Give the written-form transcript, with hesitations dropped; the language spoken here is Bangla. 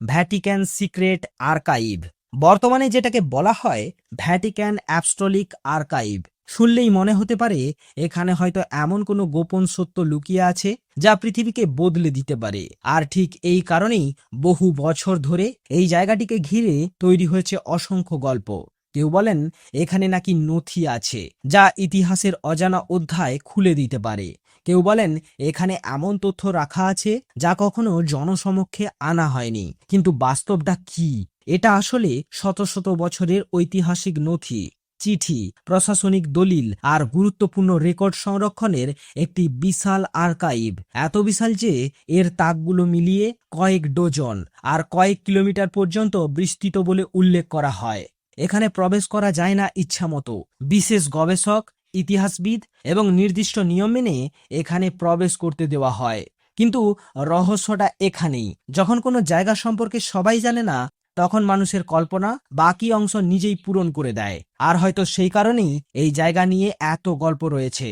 Vatican secret archive. বর্তমানে যেটাকে বলা হয় ভ্যাটিকান অ্যাপস্টোলিক আর্কাইভ। শুনলেই মনে হতে পারে এখানে হয়তো এমন কোনো গোপন সত্য লুকিয়ে আছে যা পৃথিবীকে বদলে দিতে পারে। আর ঠিক এই কারণেই বহু বছর ধরে এই জায়গাটিকে ঘিরে তৈরি হয়েছে অসংখ্য গল্প। কেউ বলেন এখানে নাকি নথি আছে যা ইতিহাসের অজানা অধ্যায় খুলে দিতে পারে। কেউ বলেন এখানে এমন তথ্য রাখা আছে যা কখনো জনসমক্ষে আনা হয়নি। কিন্তু বাস্তবটা কি? এটা আসলে শত শত বছরের ঐতিহাসিক নথি, চিঠি, প্রশাসনিক দলিল আর গুরুত্বপূর্ণ রেকর্ড সংরক্ষণের একটি বিশাল আর্কাইভ। এত বিশাল যে এর তাকগুলো মিলিয়ে কয়েক ডজন আর কয়েক কিলোমিটার পর্যন্ত বিস্তৃত বলে উল্লেখ করা হয়। এখানে প্রবেশ করা যায় না ইচ্ছামতো। বিশেষ গবেষক, ইতিহাসবিদ এবং নির্দিষ্ট নিয়ম মেনে এখানে প্রবেশ করতে দেওয়া হয়। কিন্তু রহস্যটা এখানেই, যখন কোনো জায়গা সম্পর্কে সবাই জানে না, তখন মানুষের কল্পনা বাকি অংশ নিজেই পূরণ করে দেয়। আর হয়তো সেই কারণেই এই জায়গা নিয়ে এত গল্প রয়েছে।